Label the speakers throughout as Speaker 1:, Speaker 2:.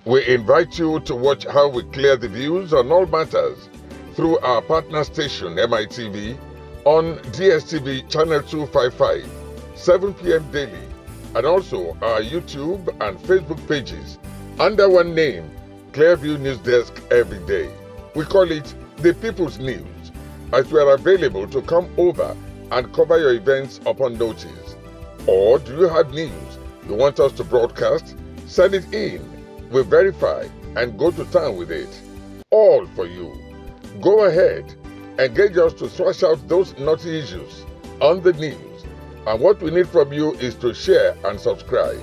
Speaker 1: We invite you to watch how we clear the views on all matters through our partner station MITV on DSTV channel 255, 7 p.m. daily, and also our YouTube and Facebook pages under one name, Clearview News Desk every day. We call it The People's News, as we are available to come over and cover your events upon notice. Or do you have news you want us to broadcast? Send it in. We verify and go to town with it. All for you. Go ahead, engage us to thrash out those naughty issues on the news. And what we need from you is to share and subscribe.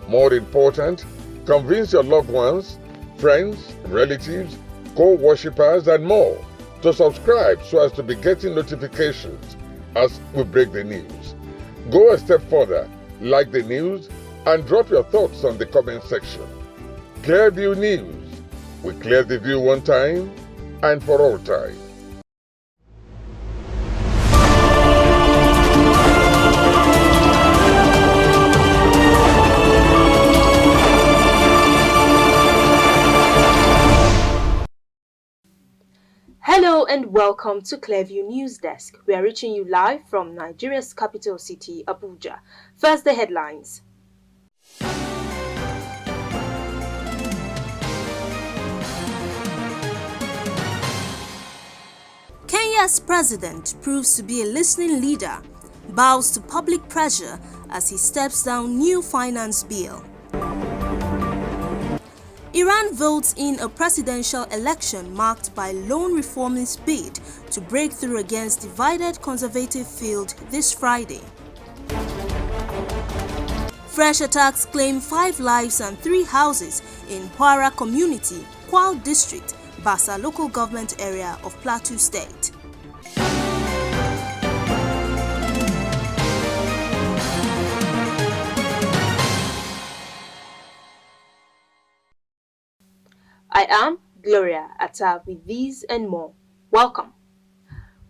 Speaker 1: More important, convince your loved ones, friends, relatives, co-worshippers, and more to subscribe so as to be getting notifications as we break the news. Go a step further, like the news, and drop your thoughts on the comment section. Clearview News. We clear the view one time and for all time.
Speaker 2: Hello and welcome to Clearview News Desk. We are reaching you live from Nigeria's capital city, Abuja. First, the headlines. Kenya's president proves to be a listening leader, bows to public pressure as he steps down new finance bill. Iran votes in a presidential election marked by lone reformist bid to break through against divided conservative field this Friday. Fresh attacks claim 5 lives and 3 houses in Huara community, Kwal district, Basa local government area of Plateau State. I am Gloria Atta with these and more. Welcome.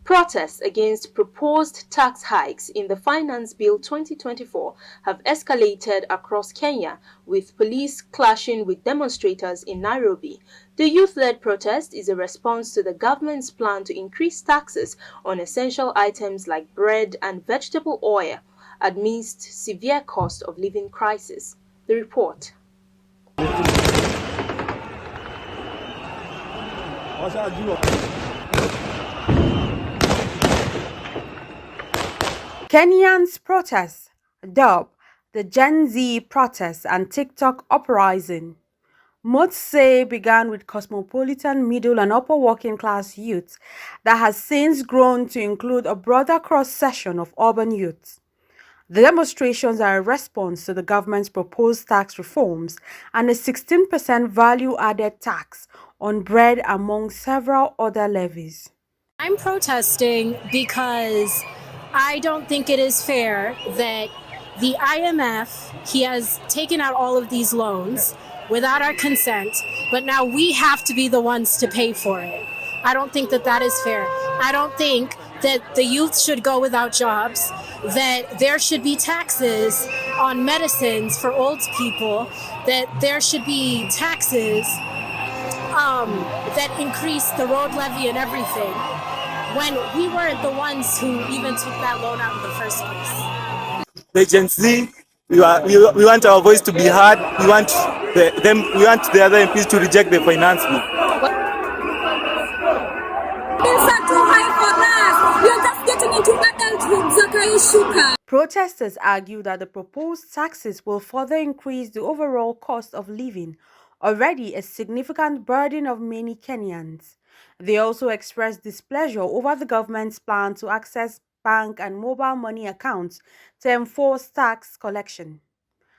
Speaker 2: Protests against proposed tax hikes in the Finance Bill 2024 have escalated across Kenya, with police clashing with demonstrators in Nairobi. The youth-led protest is a response to the government's plan to increase taxes on essential items like bread and vegetable oil amidst severe cost of living crisis. The report.
Speaker 3: Kenyan's protests, dubbed the Gen Z protests and TikTok uprising, most say began with cosmopolitan middle and upper working class youth that has since grown to include a broader cross-section of urban youth. The demonstrations are a response to the government's proposed tax reforms and a 16% value-added tax on bread among several other levies.
Speaker 4: I'm protesting because I don't think it is fair that the IMF, he has taken out all of these loans without our consent, but now we have to be the ones to pay for it. I don't think that that is fair. I don't think that the youth should go without jobs, that there should be taxes on medicines for old people, that there should be taxes that increase the road levy and everything, when we weren't the ones who even took that loan out in the first place.
Speaker 5: The Gen Z, we want our voice to be heard. We want the other MPs to reject the finance bill.
Speaker 6: Bills are too high for us. We are just getting into adulthood, Zakai Shuka.
Speaker 3: Protesters argue that the proposed taxes will further increase the overall cost of living, already a significant burden of many Kenyans. They also expressed displeasure over the government's plan to access bank and mobile money accounts to enforce tax collection.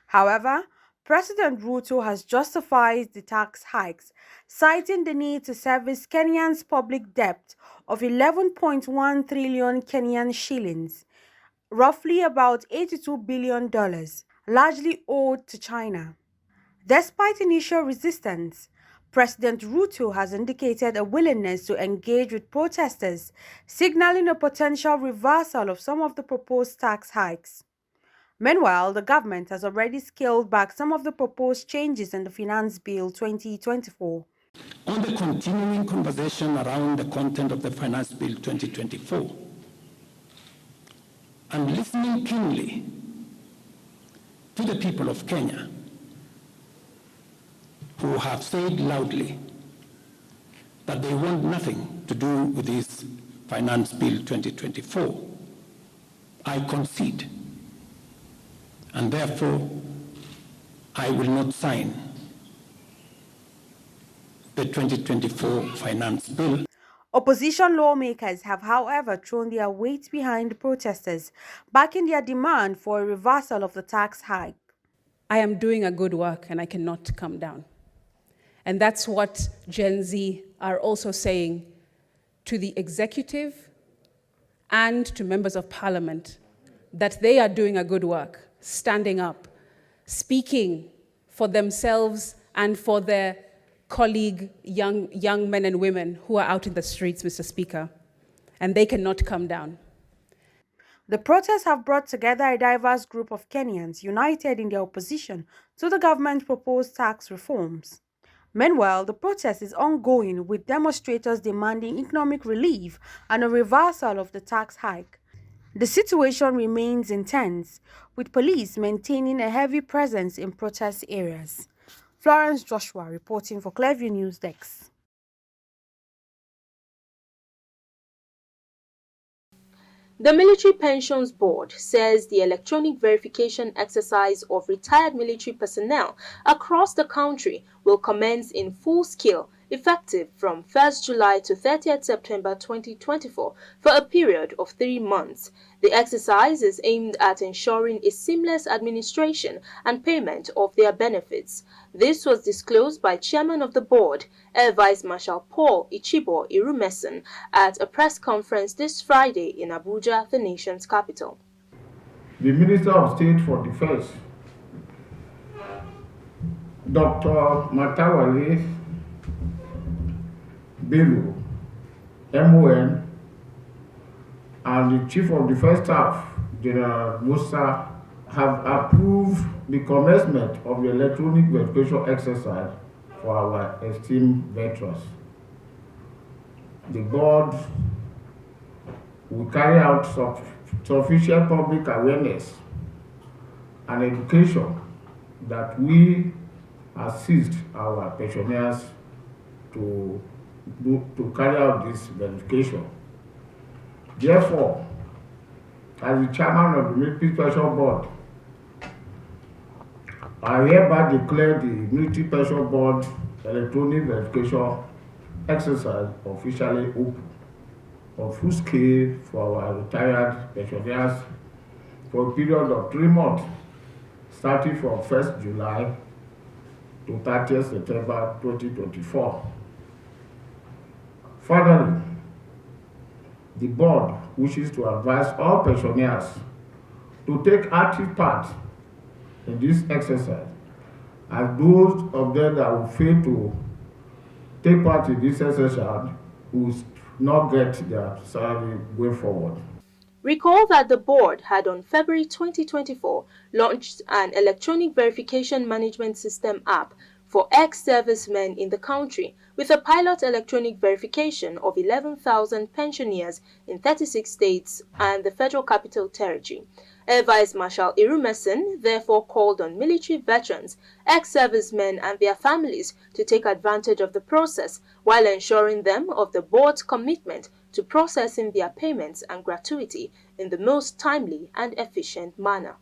Speaker 3: However, President Ruto has justified the tax hikes, citing the need to service Kenya's public debt of 11.1 trillion Kenyan shillings, roughly about $82 billion, largely owed to China. Despite initial resistance, President Ruto has indicated a willingness to engage with protesters, signaling a potential reversal of some of the proposed tax hikes. Meanwhile, the government has already scaled back some of the proposed changes in the Finance Bill 2024.
Speaker 7: On the continuing conversation around the content of the Finance Bill 2024, I'm listening keenly to the people of Kenya who have said loudly that they want nothing to do with this Finance Bill 2024. I concede, and therefore I will not sign the 2024 Finance Bill.
Speaker 3: Opposition lawmakers have, however, thrown their weight behind the protesters, backing their demand for a reversal of the tax hike.
Speaker 8: I am doing a good work and I cannot come down. And that's what Gen Z are also saying to the executive and to members of parliament, that they are doing a good work, standing up, speaking for themselves and for their colleague young men and women who are out in the streets, Mr. Speaker, and they cannot come down.
Speaker 3: The protests have brought together a diverse group of Kenyans united in their opposition to the government's proposed tax reforms. Meanwhile, the protest is ongoing, with demonstrators demanding economic relief and a reversal of the tax hike. The situation remains intense, with police maintaining a heavy presence in protest areas. Florence Joshua reporting for Clearview News Desk.
Speaker 2: The Military Pensions Board says the electronic verification exercise of retired military personnel across the country will commence in full scale, effective from 1st July to 30th September 2024 for a period of 3 months. The exercise is aimed at ensuring a seamless administration and payment of their benefits. This was disclosed by Chairman of the Board, Air Vice Marshal Paul Ichibo Irumeson, at a press conference this Friday in Abuja, the nation's capital.
Speaker 9: The Minister of State for Defense, Dr. Matawale Bello, MON, and the Chief of Defense Staff, General Musa, have approved the commencement of the electronic verification exercise for our esteemed veterans. The board will carry out sufficient public awareness and education that we assist our pensioners to carry out this verification. Therefore, as the chairman of the Military Pension Board, I hereby declare the Military Pension Board electronic verification exercise officially open on full scale for our retired pensioners for a period of 3 months, starting from 1st July to 30th September 2024. Furtherly, the board wishes to advise all pensioners to take active part in this exercise, and those of them that will fail to take part in this exercise will not get their salary going forward.
Speaker 2: Recall that the board had on February 2024 launched an electronic verification management system app for ex-servicemen in the country, with a pilot electronic verification of 11,000 pensioners in 36 states and the Federal Capital Territory. Air Vice Marshal Irumeson therefore called on military veterans, ex-servicemen and their families to take advantage of the process while ensuring them of the board's commitment to processing their payments and gratuity in the most timely and efficient manner.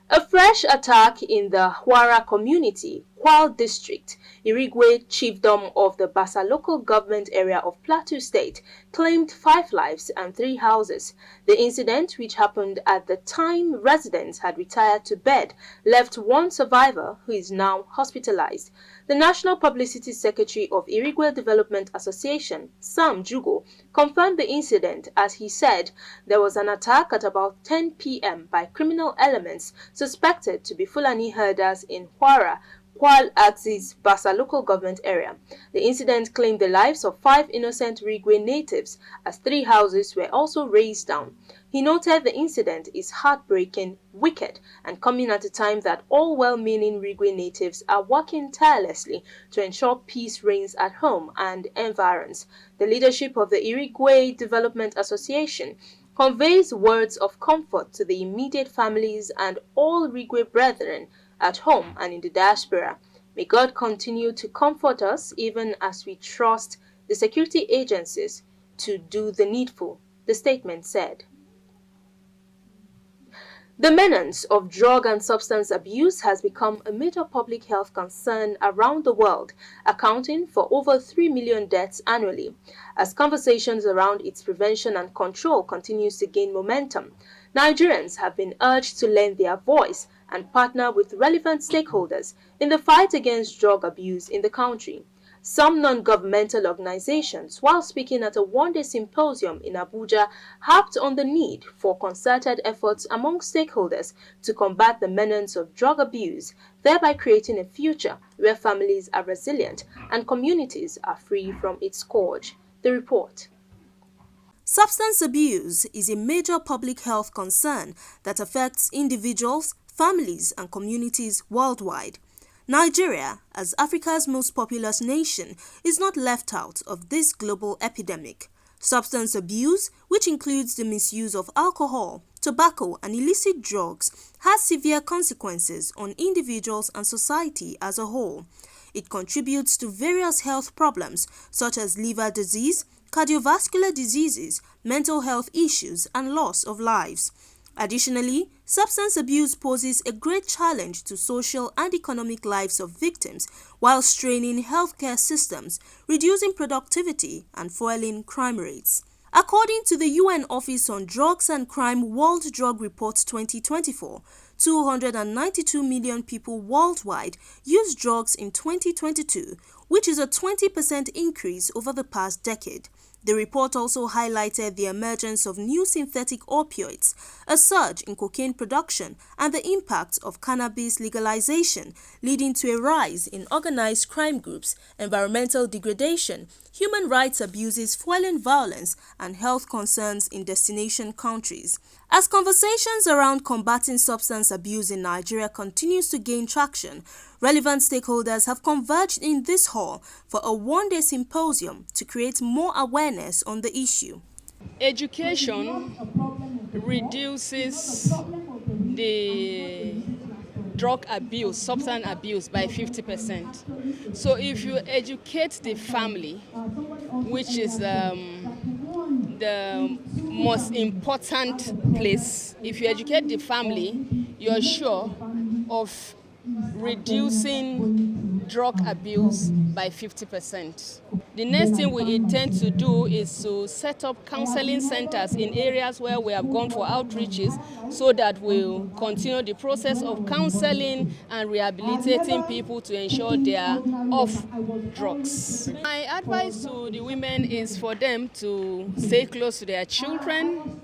Speaker 2: A fresh attack in the Hwara community, Kwal District, Irigwe Chiefdom of the Basa local government area of Plateau State, claimed 5 lives and 3 houses. The incident, which happened at the time residents had retired to bed, left 1 survivor who is now hospitalized. The National Publicity Secretary of Irigwe Development Association, Sam Jugo, confirmed the incident as he said there was an attack at about 10 p.m. by criminal elements suspected to be Fulani herders in Hwara, Kwal Axis, Basa local government area. The incident claimed the lives of 5 innocent Irigwe natives as 3 houses were also razed down. He He noted the incident is heartbreaking, wicked, and coming at a time that all well-meaning Rigwe natives are working tirelessly to ensure peace reigns at home and environs. The leadership of the Irigwe Development Association conveys words of comfort to the immediate families and all Rigwe brethren at home and in the diaspora. May God continue to comfort us even as we trust the security agencies to do the needful, the statement said. The menace of drug and substance abuse has become a major public health concern around the world, accounting for over 3 million deaths annually. As conversations around its prevention and control continues to gain momentum, Nigerians have been urged to lend their voice and partner with relevant stakeholders in the fight against drug abuse in the country. Some non-governmental organizations, while speaking at a one-day symposium in Abuja, harped on the need for concerted efforts among stakeholders to combat the menace of drug abuse, thereby creating a future where families are resilient and communities are free from its scourge. The report. Substance abuse is a major public health concern that affects individuals, families, and communities worldwide. Nigeria, as Africa's most populous nation, is not left out of this global epidemic. Substance abuse, which includes the misuse of alcohol, tobacco, and illicit drugs, has severe consequences on individuals and society as a whole. It contributes to various health problems such as liver disease, cardiovascular diseases, mental health issues, and loss of lives. Additionally, substance abuse poses a great challenge to social and economic lives of victims while straining healthcare systems, reducing productivity, and fueling crime rates. According to the UN Office on Drugs and Crime World Drug Report 2024, 292 million people worldwide used drugs in 2022, which is a 20% increase over the past decade. The report also highlighted the emergence of new synthetic opioids, a surge in cocaine production, and the impact of cannabis legalization, leading to a rise in organized crime groups, environmental degradation, human rights abuses fueling violence, and health concerns in destination countries. As conversations around combating substance abuse in Nigeria continues to gain traction, relevant stakeholders have converged in this hall for a one-day symposium to create more awareness on the issue.
Speaker 10: Education reduces the drug abuse, substance abuse by 50%. So if you educate the family, which is the most important place, if you educate the family, you're sure of reducing drug abuse by 50%. The next thing we intend to do is to set up counseling centers in areas where we have gone for outreaches so that we'll continue the process of counseling and rehabilitating people to ensure they are off drugs. My advice to the women is for them to stay close to their children,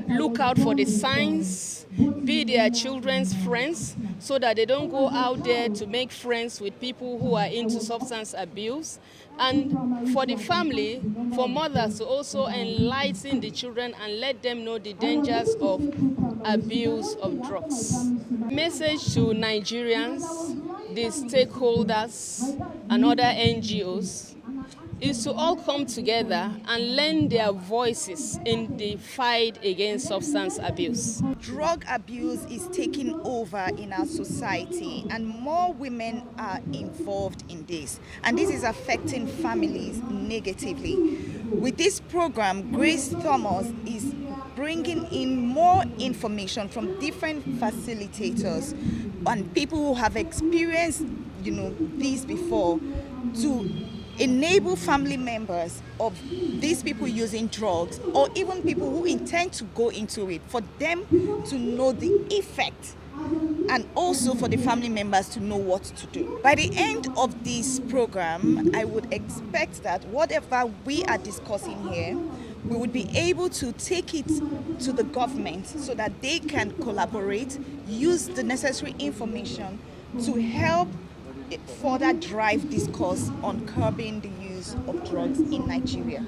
Speaker 10: look out for the signs, be their children's friends so that they don't go out there to make friends with people who are into substance abuse. And for the family, for mothers to also enlighten the children and let them know the dangers of abuse of drugs. Message to Nigerians, the stakeholders, and other NGOs is to all come together and lend their voices in the fight against substance abuse.
Speaker 11: Drug abuse is taking over in our society and more women are involved in this. And this is affecting families negatively. With this program, Grace Thomas is bringing in more information from different facilitators and people who have experienced, this before to enable family members of these people using drugs or even people who intend to go into it, for them to know the effect and also for the family members to know what to do. By the end of this program, I would expect that whatever we are discussing here, we would be able to take it to the government so that they can collaborate, use the necessary information to help further drive discourse on curbing the use of drugs in Nigeria.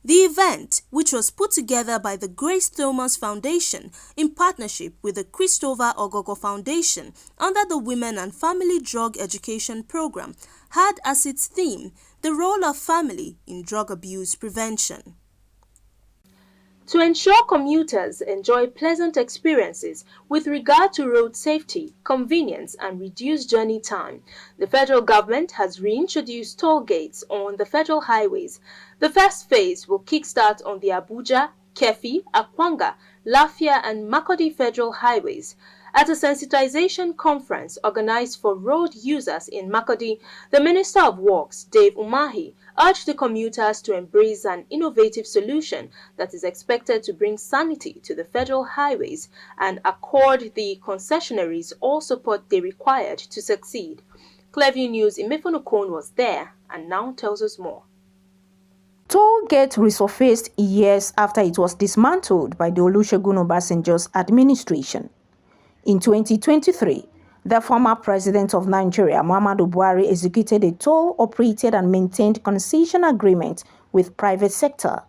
Speaker 2: The event, which was put together by the Grace Thomas Foundation in partnership with the Christopher Ogogo Foundation under the Women and Family Drug Education Program, had as its theme the role of family in drug abuse prevention. To ensure commuters enjoy pleasant experiences with regard to road safety, convenience, and reduced journey time, the federal government has reintroduced toll gates on the federal highways. The first phase will kickstart on the Abuja, Kefi, Akwanga, Lafia, and Makurdi federal highways. At a sensitization conference organized for road users in Makurdi, the Minister of Works, Dave Umahi, urged the commuters to embrace an innovative solution that is expected to bring sanity to the federal highways and accord the concessionaries all support they required to succeed. Clearview News' Imefonokon was there and now tells us more.
Speaker 12: Toll gate resurfaced years after it was dismantled by the Olusegun Obasanjo's administration. In 2023, the former president of Nigeria, Muhammadu Buhari, executed a toll-operated and maintained concession agreement with private sector.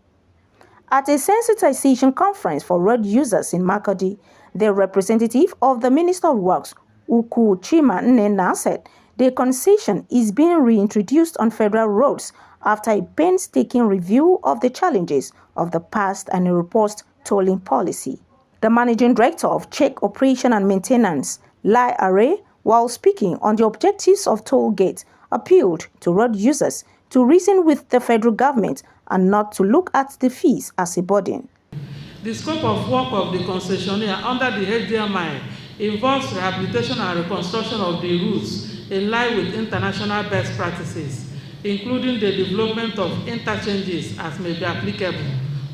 Speaker 12: At a sensitization conference for road users in Makurdi, the representative of the Minister of Works, Uku Chima Nnenna, said the concession is being reintroduced on federal roads after a painstaking review of the challenges of the past and a robust tolling policy. The managing director of Check Operation and Maintenance, Lai Are, while speaking on the objectives of toll gates, appealed to road users to reason with the federal government and not to look at the fees as a burden.
Speaker 13: The scope of work of the concessionaire under the HDMI involves rehabilitation and reconstruction of the routes in line with international best practices, including the development of interchanges as may be applicable,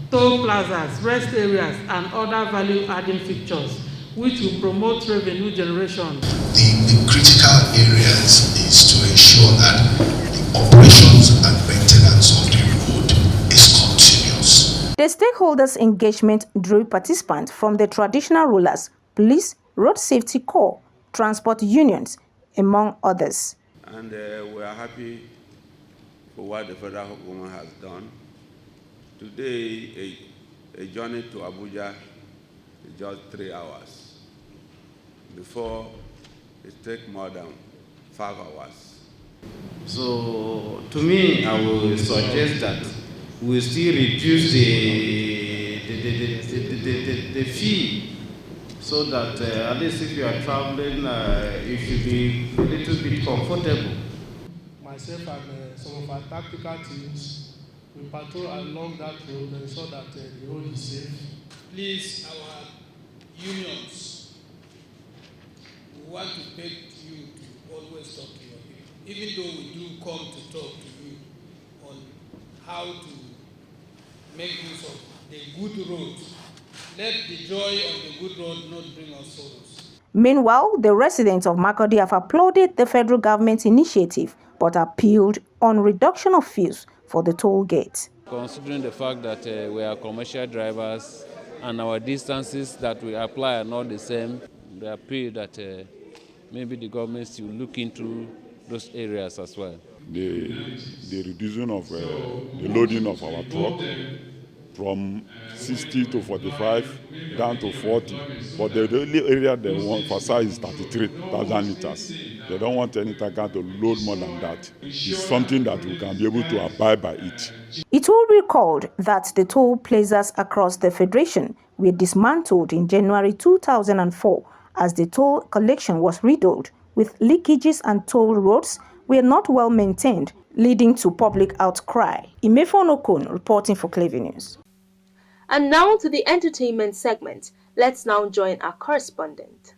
Speaker 13: toll plazas, rest areas, and other value-adding features, which will promote revenue generation.
Speaker 14: The critical areas is to ensure that the operations and maintenance of the road is continuous.
Speaker 12: The stakeholders' engagement drew participants from the traditional rulers, police, road safety corps, transport unions, among others.
Speaker 15: And we are happy for what the federal government has done. Today, a journey to Abuja is just 3 hours. Before, it takes more than 5 hours.
Speaker 16: So, to me, I will suggest that we still reduce the fee, so that at least if you are traveling, you should be a little bit comfortable.
Speaker 17: Myself and some of our tactical teams, we patrol along that road and ensure that the road is safe.
Speaker 18: Please, our unions, we want to beg you to always talk to your people, even though we do come to talk to you on how to make use of the good road. Let the joy of the good road not bring us sorrows.
Speaker 12: Meanwhile, the residents of Makurdi have applauded the federal government's initiative but appealed on reduction of fees for the toll gate.
Speaker 19: Considering the fact that we are commercial drivers and our distances that we apply are not the same, they appeal that maybe the government will look into those areas as well.
Speaker 20: The reduction of the loading of our truck from 60 to 45 down to 40, but the only area they want for size is 33,000 liters. They don't want any tanker to load more than that. It's something that we can be able to abide by it.
Speaker 12: It will be recalled that the toll plazas across the Federation were dismantled in January 2004 as the toll collection was riddled with leakages and toll roads were not well maintained, leading to public outcry. Imefonokon reporting for Clearview News.
Speaker 2: And now to the entertainment segment. Let's now join our correspondent.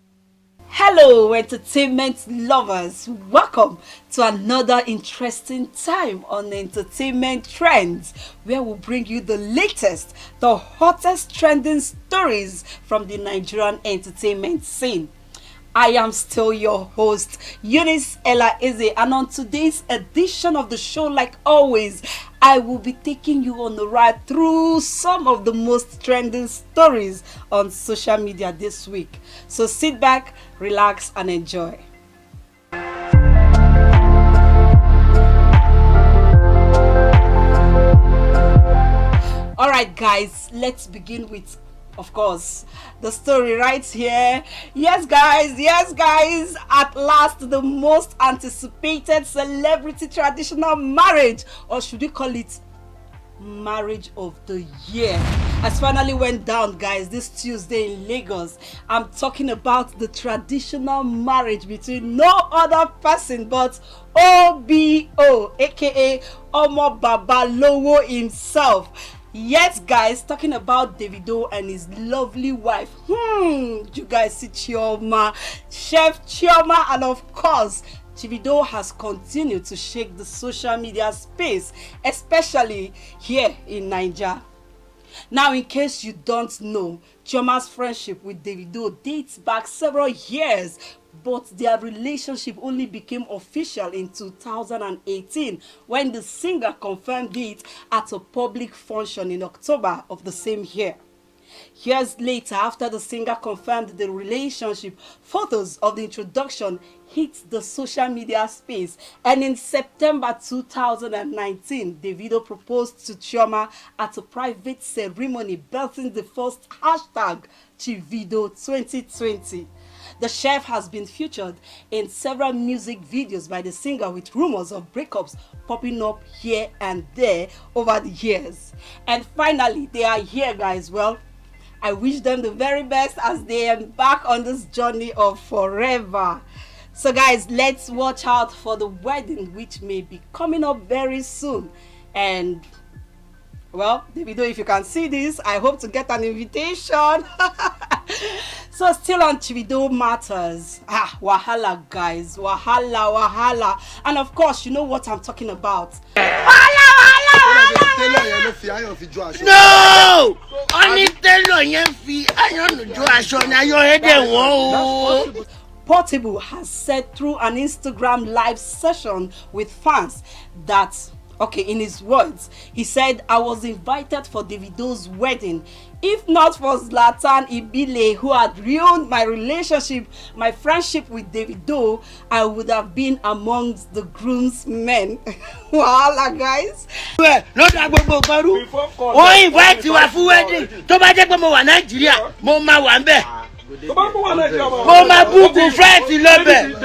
Speaker 21: Hello, entertainment lovers. Welcome to another interesting time on Entertainment Trends, where we'll bring you the latest, the hottest trending stories from the Nigerian entertainment scene. I am still your host, Eunice Ella Eze, and on today's edition of the show, like always, I will be taking you on the ride through some of the most trending stories on social media this week. So sit back, relax, and enjoy. right, guys, let's begin with, of course, the story right here. Yes, guys, at last, the most anticipated celebrity traditional marriage, or should we call it marriage of the year, has finally went down, guys, this Tuesday in Lagos. I'm talking about the traditional marriage between no other person but OBO, aka Omo Babalowo himself. Yes, guys, talking about Davido and his lovely wife. You guys see Chioma, Chef Chioma, and of course, Davido has continued to shake the social media space, especially here in Nigeria. Now, in case you don't know, Chioma's friendship with Davido dates back several years, but their relationship only became official in 2018 when the singer confirmed it at a public function in October of the same year. Years later, after the singer confirmed the relationship, photos of the introduction hit the social media space, and in September 2019, Davido proposed to Chioma at a private ceremony, belting the first hashtag Chivido2020. The chef has been featured in several music videos by the singer, with rumors of breakups popping up here and there over the years. And finally, they are here, guys. Well, I wish them the very best as they embark on this journey of forever. So, guys, let's watch out for the wedding, which may be coming up very soon. And, well, Davido, if you can see this, I hope to get an invitation. So, still on Davido matters. Wahala, guys. Wahala. And, of course, you know what I'm talking about.
Speaker 1: No! Only tell you fi iron jo aso na your head won.
Speaker 21: Portable has said through an Instagram live session with fans that, okay, in his words, he said, "I was invited for Davido's wedding. If not for Zlatan Ibile, who had ruined my relationship, my friendship with Davido, I would have been amongst the groomsmen." Wahala, guys.
Speaker 1: No da gbogbo kan ru. Wọ́n invite wa fún wedding. Tó bá jẹ́ pé mo wà Nigeria, mo máa wà ńbẹ̀. Mo máa book flight lọ́bẹ̀.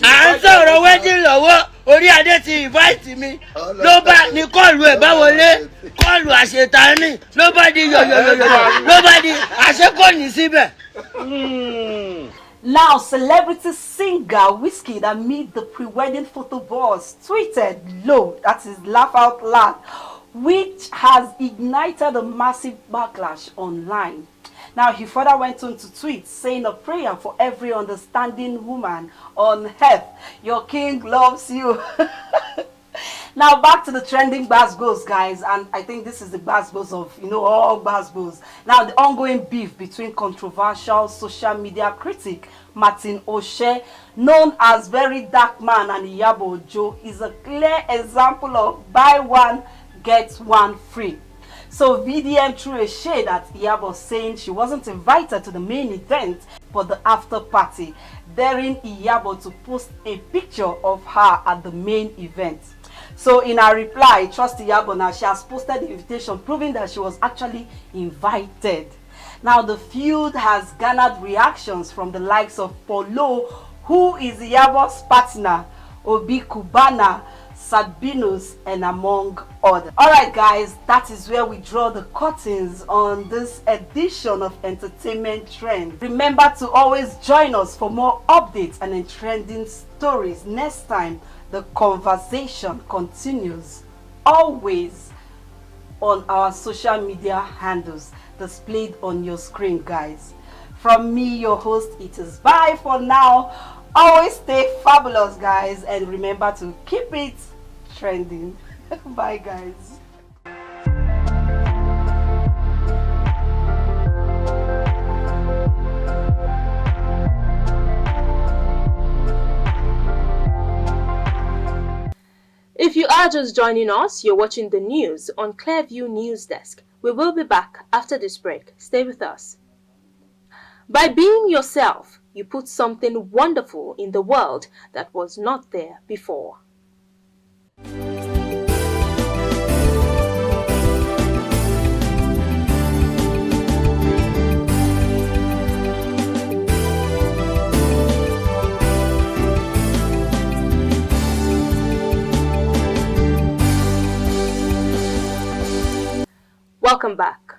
Speaker 1: À ń sọ̀rọ̀ wedding lọ́wọ́. Orí adé ti invite mi. Ló bá ní kọ́ọ̀lù ẹ̀ bá wọlé. Kọ́ọ̀lù àṣetánì. Ló bá di yọ̀yọ̀yọ̀yọ̀. Ló bá di àṣekọ́ni síbẹ̀.
Speaker 21: Now, celebrity singer Whiskey, amid the pre-wedding photo buzz, tweeted low, that is laugh out loud, which has ignited a massive backlash online. Now, he further went on to tweet, saying a prayer for every understanding woman on earth. Your king loves you. Now, back to the trending Gbasgbos, guys, and I think this is the Gbasgbos of, all Gbasgbos. Now, the ongoing beef between controversial social media critic Martin Oshe, known as Very Dark Man, and Iyabo Ojo is a clear example of buy one, get one free. So VDM threw a shade at Iyabo, saying she wasn't invited to the main event but the after party, daring Iyabo to post a picture of her at the main event. So in her reply, Trust Iyabo now, she has posted the invitation proving that she was actually invited. Now the feud has garnered reactions from the likes of Polo, who is Iyabo's partner, Obi Kubana, Sabinus, and among others. Alright, guys, that is where we draw the curtains on this edition of Entertainment Trend. Remember to always join us for more updates and trending stories. Next time, the conversation continues, always on our social media handles displayed on your screen, guys. From me, your host, it is bye for now. Always stay fabulous, guys, and remember to keep it trending. Bye, guys.
Speaker 2: If you are just joining us, you're watching the news on Clearview News Desk. We will be back after this break. Stay with us. By being yourself, you put something wonderful in the world that was not there before. Welcome back.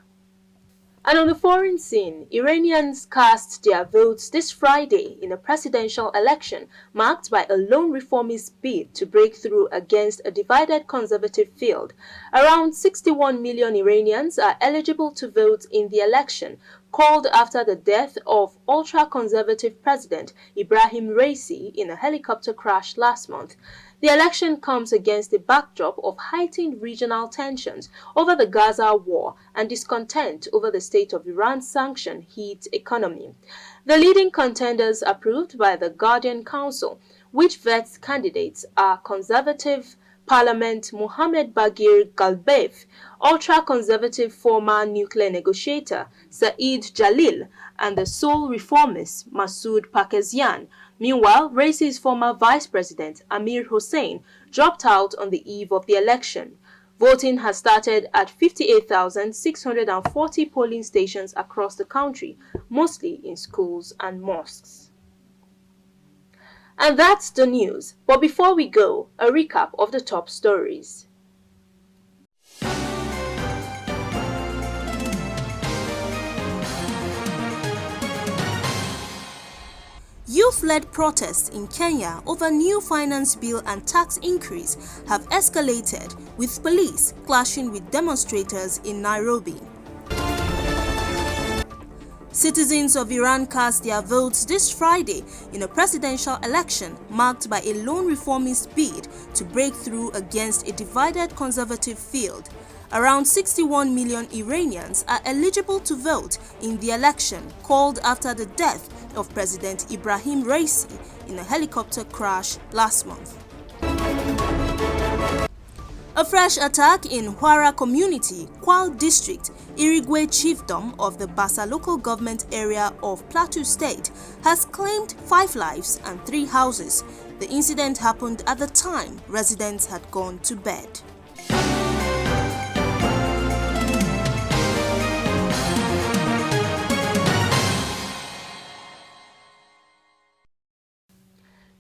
Speaker 2: And on the foreign scene, Iranians cast their votes this Friday in a presidential election marked by a lone reformist bid to break through against a divided conservative field. Around 61 million Iranians are eligible to vote in the election, called after the death of ultra-conservative President Ibrahim Raisi in a helicopter crash last month. The election comes against a backdrop of heightened regional tensions over the Gaza war and discontent over the state of Iran's sanction-hit economy. The leading contenders approved by the Guardian Council, which vets candidates, are conservative Parliament Mohammed Bagir Galbaf, ultra-conservative former nuclear negotiator Saeed Jalil, and the sole reformist Masoud Pezeshkian. Meanwhile, Raisi's former vice president Amir Hossein dropped out on the eve of the election. Voting has started at 58,640 polling stations across the country, mostly in schools and mosques. And that's the news. But before we go, a recap of the top stories. Youth-led protests in Kenya over new finance bill and tax increase have escalated, with police clashing with demonstrators in Nairobi. Citizens of Iran cast their votes this Friday in a presidential election marked by a lone reformist bid to break through against a divided conservative field. Around 61 million Iranians are eligible to vote in the election, called after the death of President Ibrahim Raisi in a helicopter crash last month. A fresh attack in Huara community, Kwal district, Irigwe chiefdom of the Basa local government area of Plateau State, has claimed 5 lives and 3 houses. The incident happened at the time residents had gone to bed.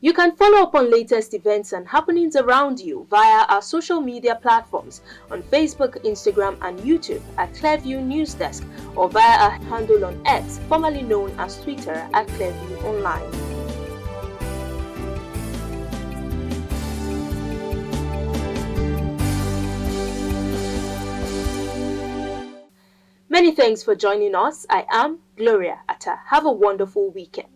Speaker 2: You can follow up on latest events and happenings around you via our social media platforms on Facebook, Instagram, and YouTube at Clearview News Desk, or via our handle on X, formerly known as Twitter, at Clearview Online. Many thanks for joining us. I am Gloria Atta. Have a wonderful weekend.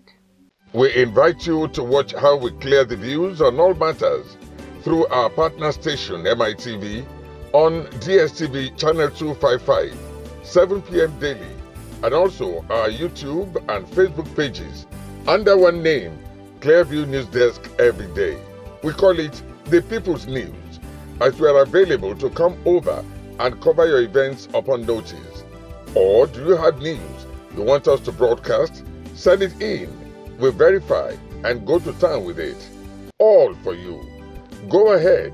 Speaker 4: We invite you to watch how we clear the views on all matters through our partner station MITV on DSTV channel 255, 7 p.m. daily, and also our YouTube and Facebook pages under one name, Clearview News Desk every day. We call it The People's News, as we are available to come over and cover your events upon notice. Or do you have news you want us to broadcast? Send it in. We verify and go to town with it. All for you. Go ahead,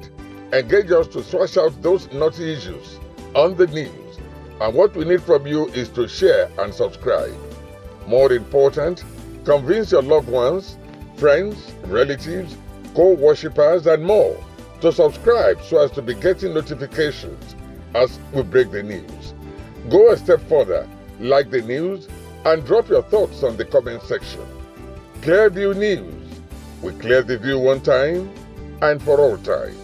Speaker 4: engage us to thrash out those naughty issues on the news. And what we need from you is to share and subscribe. More important, convince your loved ones, friends, relatives, co-worshippers, and more to subscribe so as to be getting notifications as we break the news. Go a step further, like the news, and drop your thoughts on the comment section. Clearview News. We clear the view one time and for all time.